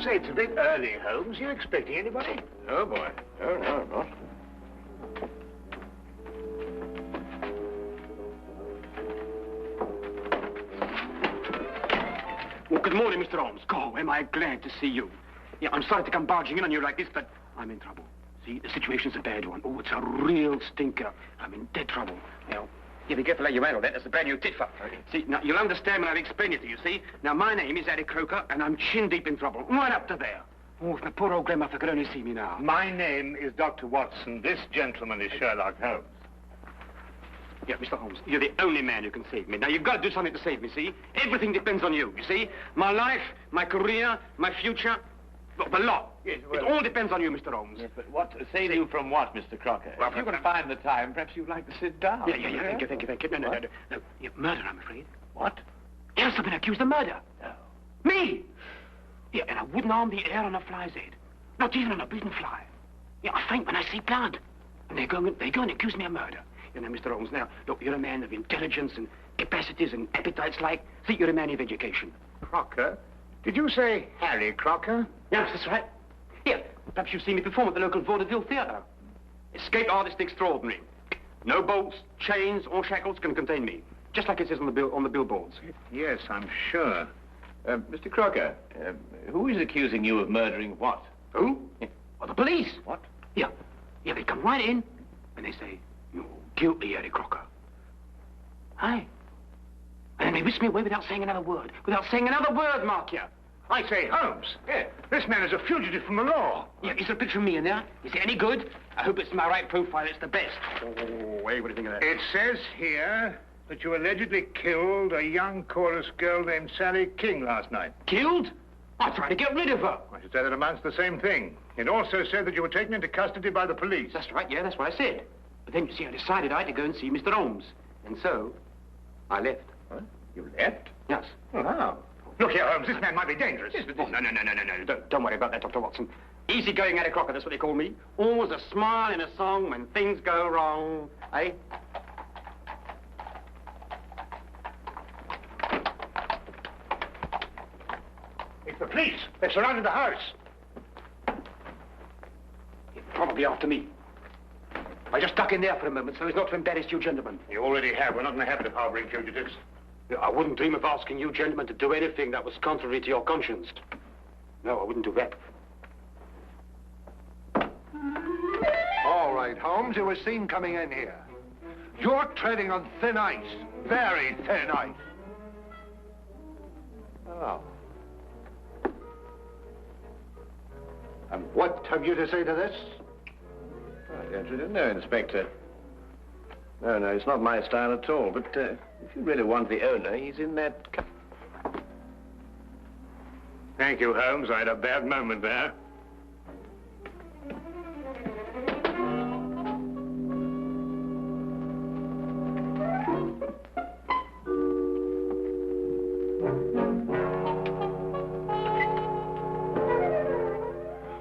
say, it's a bit early, Holmes. You expecting anybody? No, boy. No, I'm not. Well, good morning, Mr. Holmes. God, am I glad to see you. Yeah, I'm sorry to come barging in on you like this, but I'm in trouble. See, the situation's a bad one. Oh, it's a real stinker. I'm in dead trouble. Now, you be careful how you handle that. That's a brand new tit for. See, now, you'll understand when I explain it to you, see? Now, my name is Harry Croker, and I'm chin-deep in trouble. Right up to there. Oh, if my poor old grandmother could only see me now. My name is Dr. Watson. This gentleman is Sherlock Holmes. Yeah, Mr. Holmes, you're the only man who can save me. Now, you've got to do something to save me, see? Everything depends on you see? My life, my career, my future, the lot. Yes, well, it all depends on you, Mr. Holmes. Yes, but what save you from what, Mr. Crocker? Well, if you can find the time, perhaps you'd like to sit down. Yeah, thank you. No. Yeah, murder, I'm afraid. What? Yes, I've been accused of murder. No. Me! Yeah, and I wouldn't harm the air on a fly's head. Not even on a prison fly. Yeah, I faint when I see blood. And they go and accuse me of murder. You know, Mr. Holmes, now, look, you're a man of intelligence and capacities and appetites like. See, you're a man of education. Crocker? Did you say Harry Crocker? Yes, that's right. Here, perhaps you've seen me perform at the local vaudeville theatre. Escape artist extraordinary. No bolts, chains, or shackles can contain me. Just like it says on the billboards. Yes, I'm sure. Mr. Crocker, who is accusing you of murdering what? Who? Well, the police. What? Yeah, they come right in, and they say, you're guilty, Harry Crocker. Aye. And then they whisk me away without saying another word. Without saying another word, mark ya. I say, Holmes. Yeah. This man is a fugitive from the law. Yeah, is there a picture of me in there? Is it any good? I hope it's my right profile. It's the best. Oh, hey, what do you think of that? It says here that you allegedly killed a young chorus girl named Sally King last night. Killed? I tried to get rid of her. I should say that amounts to the same thing. It also said that you were taken into custody by the police. That's right, yeah, that's what I said. But then, you see, I decided I had to go and see Mr. Holmes. And so, I left. What? You left? Yes. Oh, how? Look here, Holmes, this man might be dangerous. Yes, but no. Don't worry about that, Dr. Watson. Easy-going Harry Crocker, that's what they call me. Always a smile in a song when things go wrong. Eh? It's the police. They've surrounded the house. You're probably after me. I just duck in there for a moment so as not to embarrass you gentlemen. You already have. We're not in the habit of harboring fugitives. I wouldn't dream of asking you gentlemen to do anything that was contrary to your conscience. No, I wouldn't do that. All right, Holmes, you were seen coming in here. You're treading on thin ice. Very thin ice. Oh. And what have you to say to this? I don't really know, Inspector. No, it's not my style at all. But if you really want the owner, he's in that... Thank you, Holmes. I had a bad moment there.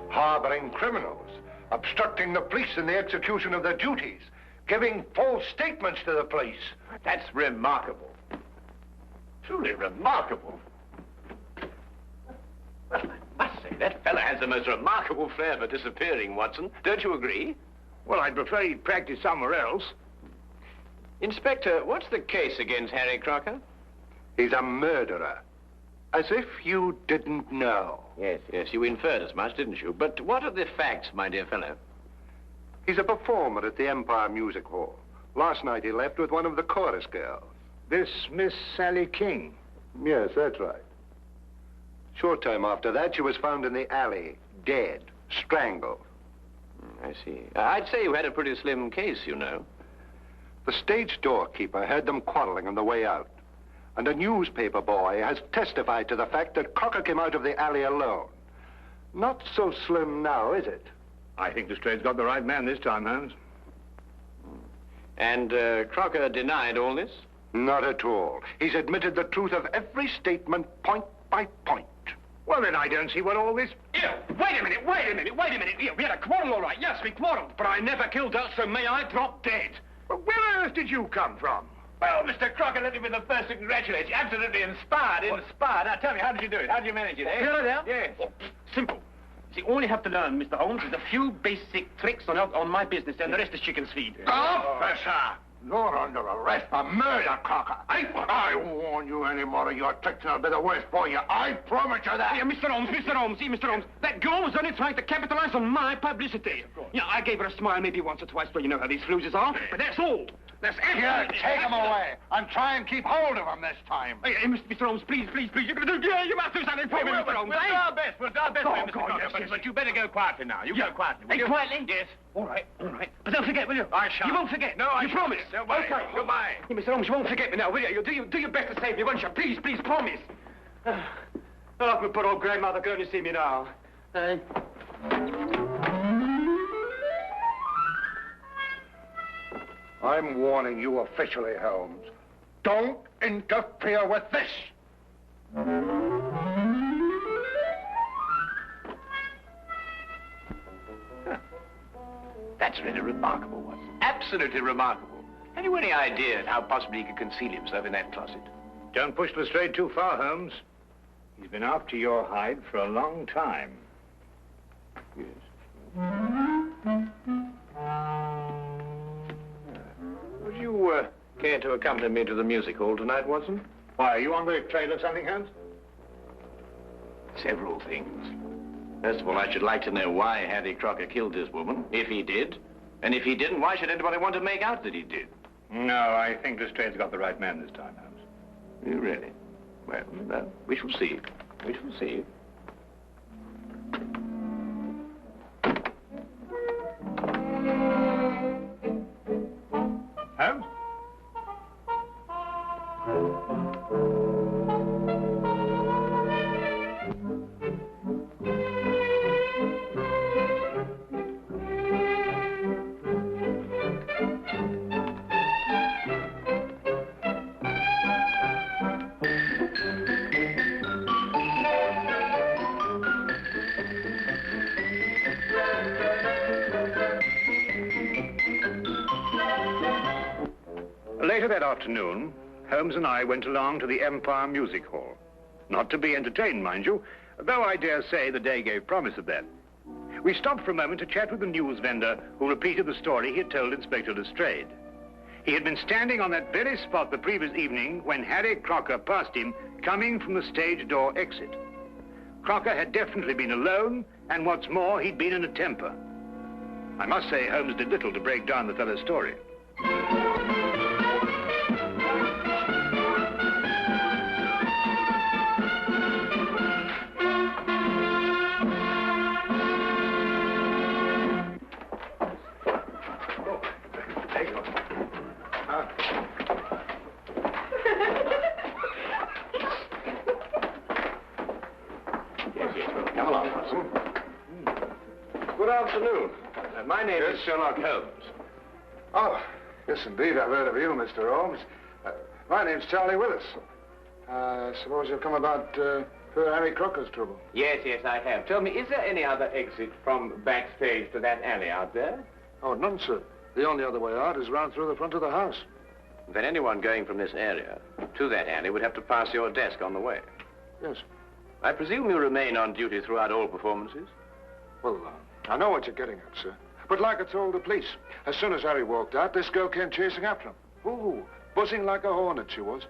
Harboring criminals, obstructing the police in the execution of their duties, giving false statements to the police. That's remarkable. Truly remarkable. Well, I must say, that fellow has the most remarkable flair for disappearing, Watson. Don't you agree? Well, I'd prefer he'd practice somewhere else. Inspector, what's the case against Harry Crocker? He's a murderer. As if you didn't know. Yes, you inferred as much, didn't you? But what are the facts, my dear fellow? He's a performer at the Empire Music Hall. Last night he left with one of the chorus girls. This Miss Sally King. Yes, that's right. Short time after that, she was found in the alley, dead, strangled. I see. I'd say you had a pretty slim case, you know. The stage doorkeeper heard them quarreling on the way out. And a newspaper boy has testified to the fact that Crocker came out of the alley alone. Not so slim now, is it? I think Lestrade's got the right man this time, Holmes. And Crocker denied all this? Not at all. He's admitted the truth of every statement, point by point. Well, then I don't see what all this... Here, wait a minute. Here, we had a quarrel, all right. Yes, we quarreled. But I never killed her, so may I drop dead. Well, where on earth did you come from? Well, Mr. Crocker, let me be the first to congratulate you. Absolutely inspired, inspired. Now, tell me, how did you do it? How did you manage it, eh? Here I am? Yes. Oh, simple. See, all you have to learn, Mr. Holmes, is a few basic tricks on my business, and the rest is chicken's feed. Officer! You're under arrest for murder, Crocker. I warn you any more of your tricks and I'll be the worst for you. I promise you that. Yeah, Mr. Holmes, see, Mr. Holmes, that girl was only trying to capitalize on my publicity. Yeah, I gave her a smile maybe once or twice, but you know how these floozes are. But that's all. That's Here, absolutely... take him away and try and keep hold of him this time. Hey, Mr. Holmes, please, you're going to do... Yeah, you must do something for me, Mr. Holmes, We'll do our best. We'll do our best, Oh, Mr. God, Crocker. yes. But you better go quietly now. You go quietly. will Hey, you? quietly? Yes. All right. But don't forget, will you? I shan't. You won't forget? No, I You shan't. promise? Don't worry. Okay. Goodbye. Hey, Mr. Holmes, you won't forget me now, will you? You'll do your best to save me, won't you? Please, promise. Oh, poor old grandmother, go and see me now. I'm warning you officially, Holmes. Don't interfere with this. That's really remarkable, Watson. Absolutely remarkable. Have you any idea how possibly he could conceal himself in that closet? Don't push Lestrade too far, Holmes. He's been after your hide for a long time. Yes. Would you care to accompany me to the music hall tonight, Watson? Why, are you on the trail of something, Holmes? Several things. First of all, I should like to know why Harry Crocker killed this woman, if he did. And if he didn't, why should anybody want to make out that he did? No, I think Lestrade's got the right man this time, Holmes. You really? Well, we shall see. We shall see. Holmes? Later that afternoon, Holmes and I went along to the Empire Music Hall. Not to be entertained, mind you, though I dare say the day gave promise of that. We stopped for a moment to chat with the news vendor who repeated the story he had told Inspector Lestrade. He had been standing on that very spot the previous evening when Harry Crocker passed him coming from the stage door exit. Crocker had definitely been alone, and what's more, he'd been in a temper. I must say Holmes did little to break down the fellow's story. Come along, Watson. Good afternoon. My name is Sherlock Holmes. Oh, yes, indeed. I've heard of you, Mr. Holmes. My name's Charlie Willis. I suppose you've come about poor Harry Crocker's trouble. Yes, I have. Tell me, is there any other exit from backstage to that alley out there? Oh, none, sir. The only other way out is round through the front of the house. Then anyone going from this area to that alley would have to pass your desk on the way. Yes. I presume you remain on duty throughout all performances? Well, I know what you're getting at, sir. But like I told the police, as soon as Harry walked out, this girl came chasing after him. Ooh, buzzing like a hornet she was.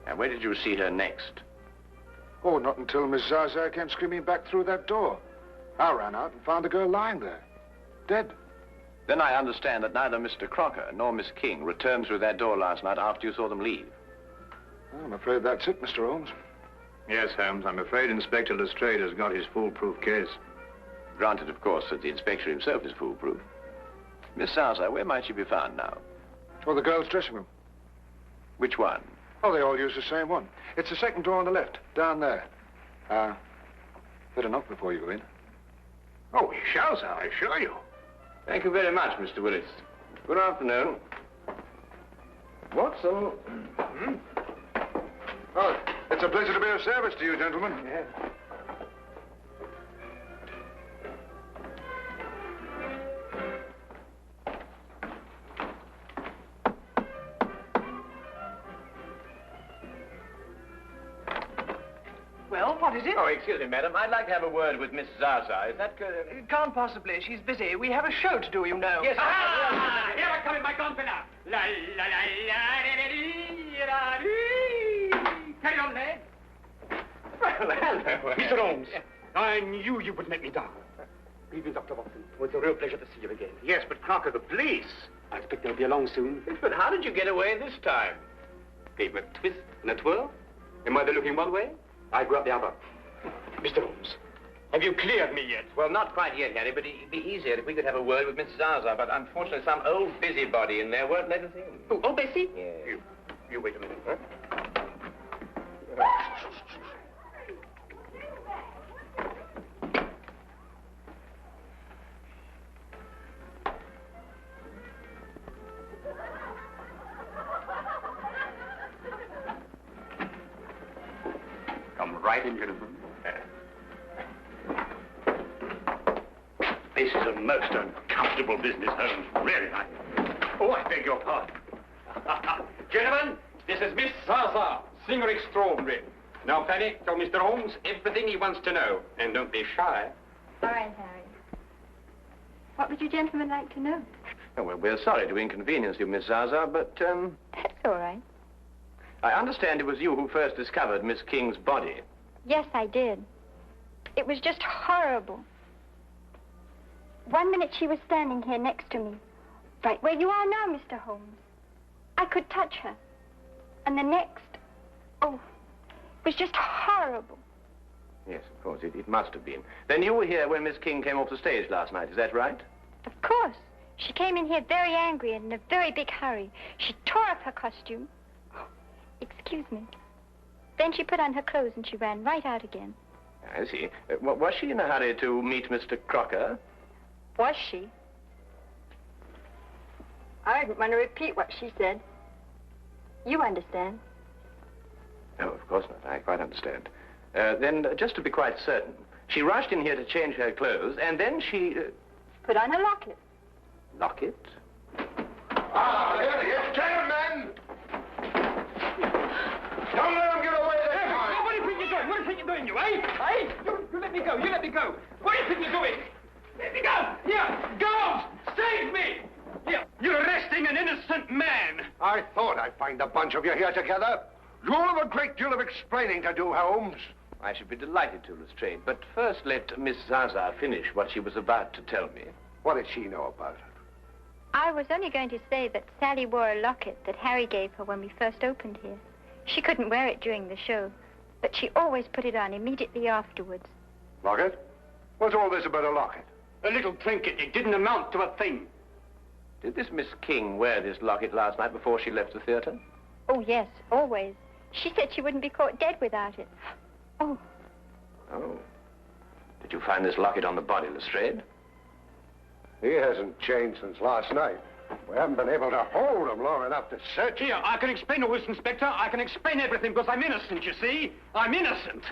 And where did you see her next? Oh, not until Miss Zaza came screaming back through that door. I ran out and found the girl lying there, dead. Then I understand that neither Mr. Crocker nor Miss King returned through that door last night after you saw them leave. I'm afraid that's it, Mr. Holmes. Yes, Holmes, I'm afraid Inspector Lestrade has got his foolproof case. Granted, of course, that the inspector himself is foolproof. Miss Zaza, where might she be found now? Oh, the girl's dressing room. Which one? Oh, they all use the same one. It's the second door on the left, down there. Better knock before you go in. Oh, we shall, sir, I assure you. Thank you very much, Mr. Willis. Good afternoon. Watson. Oh, it's a pleasure to be of service to you, gentlemen. Yes. What is it? Oh, excuse me, madam. I'd like to have a word with Miss Zaza. Is that... Can't possibly. She's busy. We have a show to do, you know. Yes, Ah! Here I come in my gonfalon. La la la la la la. Carry on, lad. Well, hello. Mr. Holmes, I knew you would let me down. Evening, Dr. Watson. It was a real pleasure to see you again. Yes, but Crocker, the police. I expect they'll be along soon. But how did you get away this time? Gave me a twist and a twirl. Am I looking one way? I go up the other. Mr. Holmes, have you cleared me yet? Well, not quite yet, Harry, but it'd be easier if we could have a word with Miss Zaza. But unfortunately, some old busybody in there won't let us in. Oh, Bessie? Yes. You wait a minute, huh? Come right in, gentlemen. This is a most uncomfortable business, Holmes. Really, Oh, I beg your pardon. Gentlemen, this is Miss Zaza, singer extraordinary. Now, Fanny, tell Mr. Holmes everything he wants to know. And don't be shy. All right, Harry. What would you gentlemen like to know? Oh, well, we're sorry to inconvenience you, Miss Zaza, but, That's all right. I understand it was you who first discovered Miss King's body. Yes, I did. It was just horrible. One minute she was standing here next to me, right where you are now, Mr. Holmes. I could touch her. And the next, oh, it was just horrible. Yes, of course, it must have been. Then you were here when Miss King came off the stage last night, is that right? Of course. She came in here very angry and in a very big hurry. She tore up her costume. Excuse me. Then she put on her clothes and she ran right out again. I see. Was she in a hurry to meet Mr. Crocker? Was she? I didn't want to repeat what she said. You understand. No, of course not. I quite understand. Then, just to be quite certain, she rushed in here to change her clothes, and then she... Put on a locket. Locket? Ah, here he is. Gentlemen! Don't let him get away this time. What do you think you're doing? What do you think you're doing, you, eh? You let me go. You let me go. What do you think you're doing? Let me go! Here! Go! Save me! Here! You're arresting an innocent man! I thought I'd find a bunch of you here together. You'll have a great deal of explaining to do, Holmes. I should be delighted to, Lestrade, but first let Miss Zaza finish what she was about to tell me. What did she know about it? I was only going to say that Sally wore a locket that Harry gave her when we first opened here. She couldn't wear it during the show, but she always put it on immediately afterwards. Locket? What's all this about a locket? A little trinket. It didn't amount to a thing. Did this Miss King wear this locket last night before she left the theater? Oh, yes, always. She said she wouldn't be caught dead without it. Oh. Oh. Did you find this locket on the body, Lestrade? He hasn't changed since last night. We haven't been able to hold him long enough to search him. Here, I can explain all this, Inspector. I can explain everything because I'm innocent, you see. I'm innocent.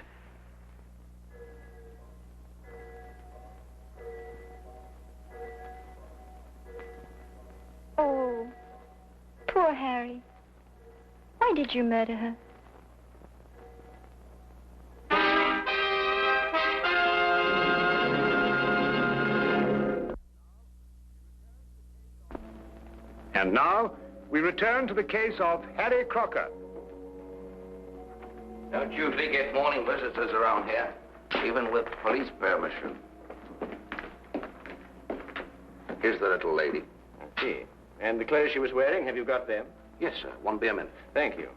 Oh, poor Harry. Why did you murder her? And now, we return to the case of Harry Crocker. Don't usually get morning visitors around here, even with police permission. Here's the little lady. I see. And the clothes she was wearing, have you got them? Yes, sir. One beer minute. Thank you.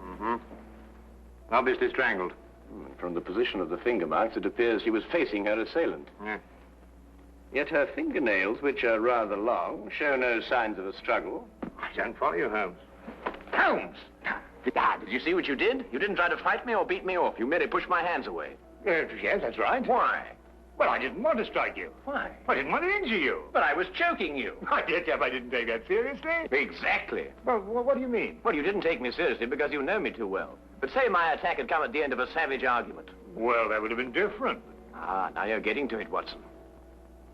Mm-hmm. Obviously strangled. From the position of the finger marks, it appears she was facing her assailant. Yeah. Yet her fingernails, which are rather long, show no signs of a struggle. I don't follow you, Holmes. Holmes! Did you see what you did? You didn't try to fight me or beat me off. You merely pushed my hands away. Yes, that's right. Why? Well, I didn't want to strike you. Why? I didn't want to injure you. But I was choking you. I did, Jeff. I didn't take that seriously. Exactly. Well, what do you mean? Well, you didn't take me seriously because you know me too well. But say my attack had come at the end of a savage argument. Well, that would have been different. Ah, now you're getting to it, Watson.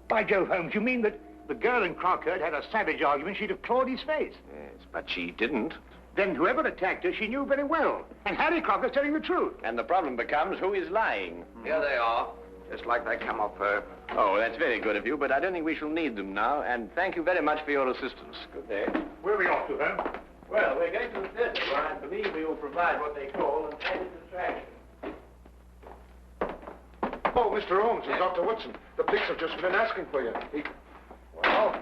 By Jove, Holmes, you mean that the girl in Crocker had had a savage argument, she'd have clawed his face? Yes, but she didn't. Then whoever attacked her, she knew very well. And Harry Crocker's telling the truth. And the problem becomes who is lying. Here they are, just like they come off her. Oh, that's very good of you, but I don't think we shall need them now. And thank you very much for your assistance. Good day. Where are we off to, Holmes? Well, we're going to the theater, where I believe we will provide what they call an added distraction. Oh, Mr. Holmes and Dr. Woodson. The police have just been asking for you. Well,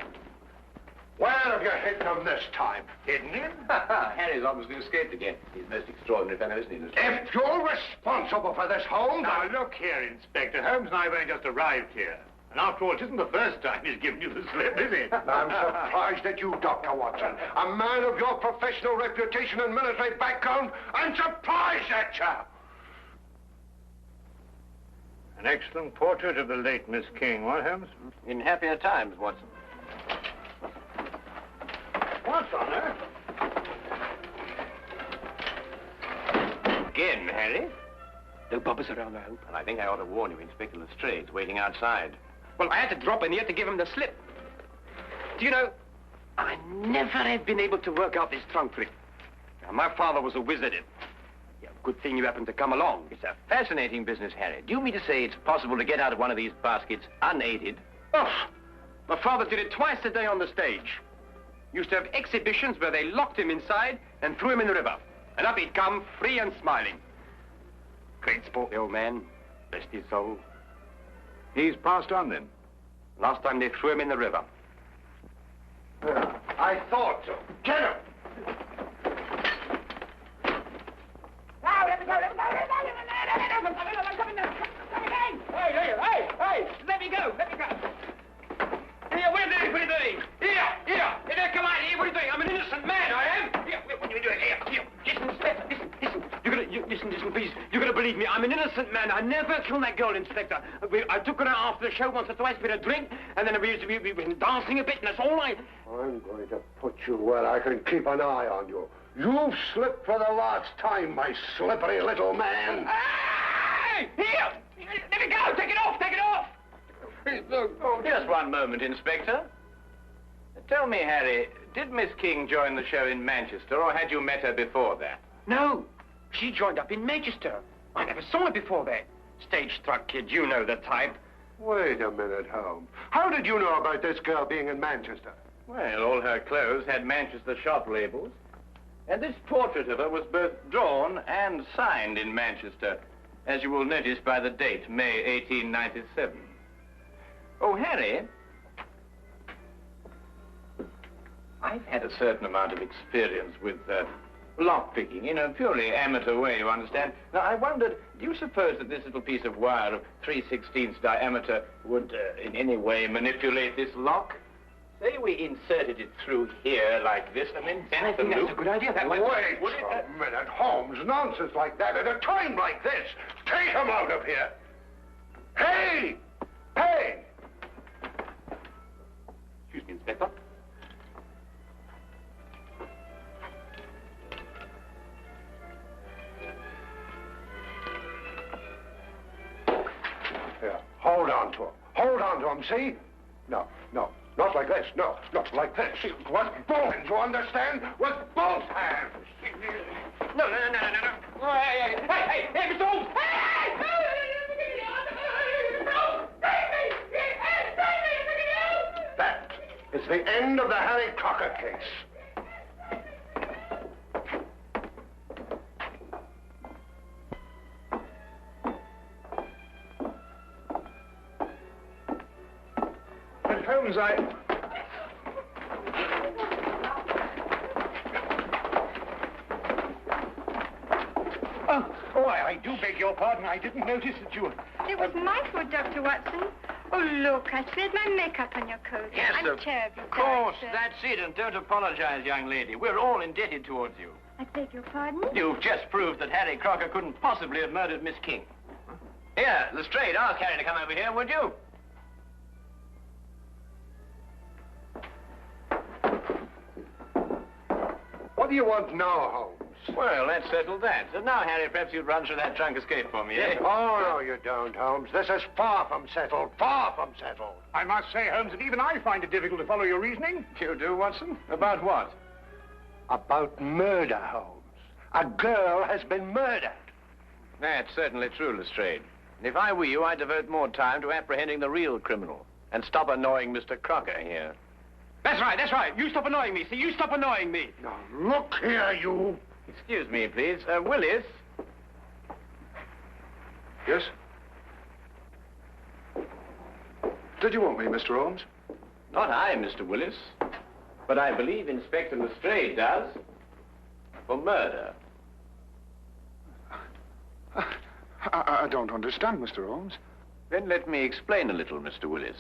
where have you hid them this time? Hidden him? Harry's obviously escaped again. He's a most extraordinary fellow, isn't he, Mr. If you're responsible for this, Holmes... Now, look here, Inspector. Holmes and I have only just arrived here. And after all, it isn't the first time he's given you the slip, is it? I'm surprised at you, Dr. Watson. A man of your professional reputation and military background. I'm surprised at you. An excellent portrait of the late Miss King, what, Holmes? In happier times, Watson. What's on her? Again, Harry? No bumpers around, I hope. Well, I think I ought to warn you, Inspector Lestrade's waiting outside. Well, I had to drop in here to give him the slip. Do you know, I never have been able to work out this trunk trick. Now, my father was a wizard at it. Yeah, good thing you happened to come along. It's a fascinating business, Harry. Do you mean to say it's possible to get out of one of these baskets unaided? Oh, my father did it twice a day on the stage. Used to have exhibitions where they locked him inside and threw him in the river. And up he'd come, free and smiling. Great sport, the old man. Rest his soul. He's passed on, then. Last time they threw him in the river. I thought so. Get him! Now, let me go, let me go, let me go, I'm coming down, come again! Hey, let me go, let me go. Here, what are you doing, what are you doing? Here, come on, here, what are you doing? I'm an innocent man, I am. Here, what are you doing? Here, listen, Inspector, listen, please. You're gonna believe me, I'm an innocent man. I never killed that girl, Inspector. I took her out after the show once or twice, we had a drink, and then we were dancing a bit, and that's all I... I'm going to put you where I can keep an eye on you. You've slipped for the last time, my slippery little man. Hey! Here! Let it go! Take it off! Take it off! Oh, just one moment, Inspector. Tell me, Harry, did Miss King join the show in Manchester, or had you met her before that? No, she joined up in Manchester. I never saw her before that. Stage-struck kid, you know the type. Wait a minute, Holmes. How did you know about this girl being in Manchester? Well, all her clothes had Manchester shop labels. And this portrait of her was both drawn and signed in Manchester, as you will notice by the date, May 1897. Oh, Harry, I've had a certain amount of experience with lockpicking, in a purely amateur way, you understand. Now, I wondered, do you suppose that this little piece of wire of 3/16 diameter would in any way manipulate this lock? Say we inserted it through here like this and then bent the loop. That's a good idea. That Wait a minute, Holmes. Nonsense like that at a time like this. Take him out of here. Hey! Hey! Excuse me, Inspector. Here, hold on to him. Hold on to him, see? No. Not like this. No, not like this. With both hands, you understand? With both hands. No. Hey, Mr. Holmes! That is the end of the Harry Crocker case. But Holmes, I do beg your pardon. I didn't notice that you... It was my fault, Dr. Watson. Oh, look, I spilled my makeup on your coat. Yes, I'm terribly of course, sorry, sir. that's it, and don't apologize, young lady. We're all indebted towards you. I beg your pardon? You've just proved that Harry Crocker couldn't possibly have murdered Miss King. Here, Lestrade, ask Harry to come over here, would you? What do you want now, Holmes? Well, let's settle that. So now, Harry, perhaps you'd run through that trunk escape for me, eh? Oh, no, you don't, Holmes. This is far from settled. Far from settled. I must say, Holmes, that even I find it difficult to follow your reasoning. You do, Watson? About what? About murder, Holmes. A girl has been murdered. That's certainly true, Lestrade. And if I were you, I'd devote more time to apprehending the real criminal and stop annoying Mr. Crocker here. That's right, that's right. You stop annoying me. See, you stop annoying me. Now, look here, you. Excuse me, please. Willis? Yes? Did you want me, Mr. Holmes? Not I, Mr. Willis. But I believe Inspector Lestrade does. For murder. I don't understand, Mr. Holmes. Then let me explain a little, Mr. Willis.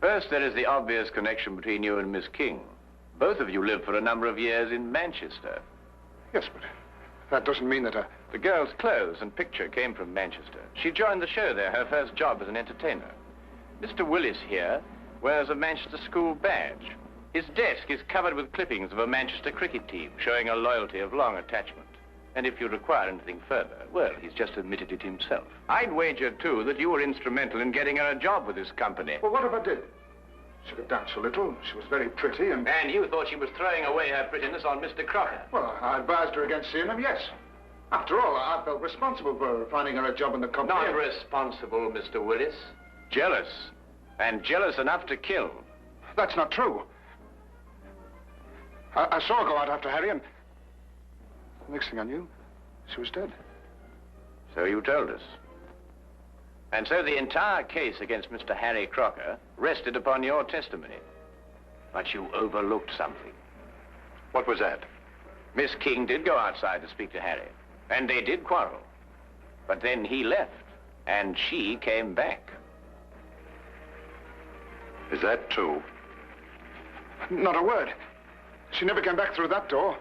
First, there is the obvious connection between you and Miss King. Both of you lived for a number of years in Manchester. Yes, but that doesn't mean that The girl's clothes and picture came from Manchester. She joined the show there, her first job as an entertainer. Mr. Willis here wears a Manchester school badge. His desk is covered with clippings of a Manchester cricket team, showing a loyalty of long attachment. And if you require anything further, well, he's just admitted it himself. I'd wager, too, that you were instrumental in getting her a job with this company. Well, what if I did? She could dance a little. She was very pretty and... And you thought she was throwing away her prettiness on Mr. Crocker. Well, I advised her against seeing him, yes. After all, I felt responsible for finding her a job in the company. Not responsible, Mr. Willis. Jealous. And jealous enough to kill. That's not true. I saw her go out after Harry, and the next thing I knew, she was dead. So you told us. And so the entire case against Mr. Harry Crocker rested upon your testimony. But you overlooked something. What was that? Miss King did go outside to speak to Harry, and they did quarrel. But then he left, and she came back. Is that true? Not a word. She never came back through that door.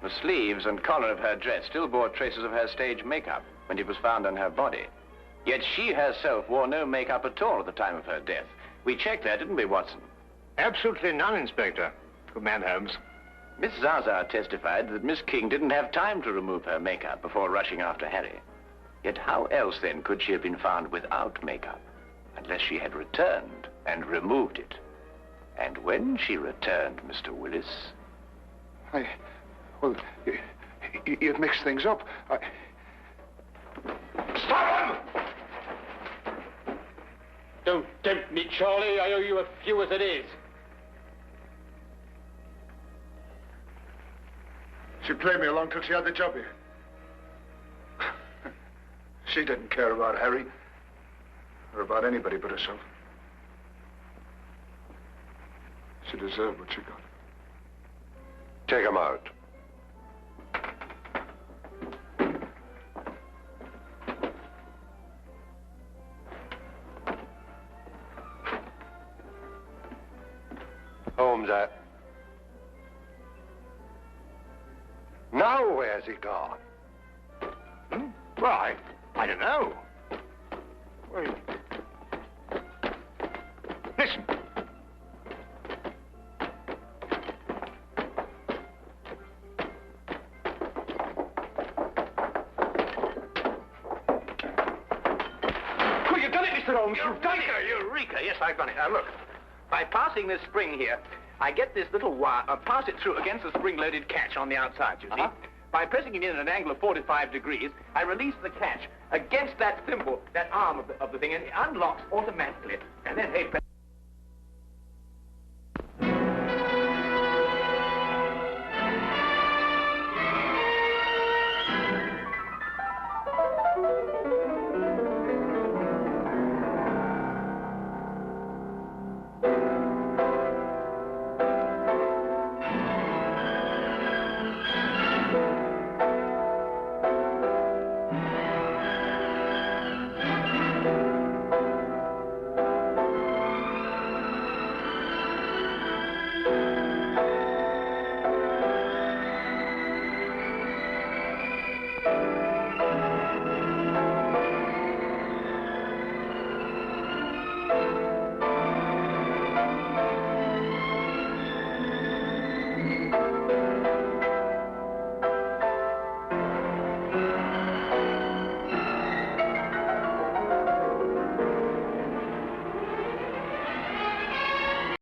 The sleeves and collar of her dress still bore traces of her stage makeup when it was found on her body. Yet she herself wore no makeup at all at the time of her death. We checked that, didn't we, Watson? Absolutely none, Inspector. Good man, Holmes. Miss Zaza testified that Miss King didn't have time to remove her makeup before rushing after Harry. Yet how else, then, could she have been found without makeup? Unless she had returned and removed it. And when she returned, Mr. Willis... Well, you've mixed things up. Stop him! Don't tempt me, Charlie. I owe you a few as it is. She played me along till she had the job here. She didn't care about Harry, or about anybody but herself. She deserved what she got. Take him out. Holmes, now where's he gone? Well, I don't know. Well, listen. Oh, you've done it, Mr. Holmes. You've done it. Eureka! Yes, I've done it. Now, look. By passing this spring here, I get this little wire, pass it through against the spring-loaded catch on the outside, you see? By pressing it in at an angle of 45 degrees, I release the catch against that thimble, that arm of the thing, and it unlocks automatically. And then, hey...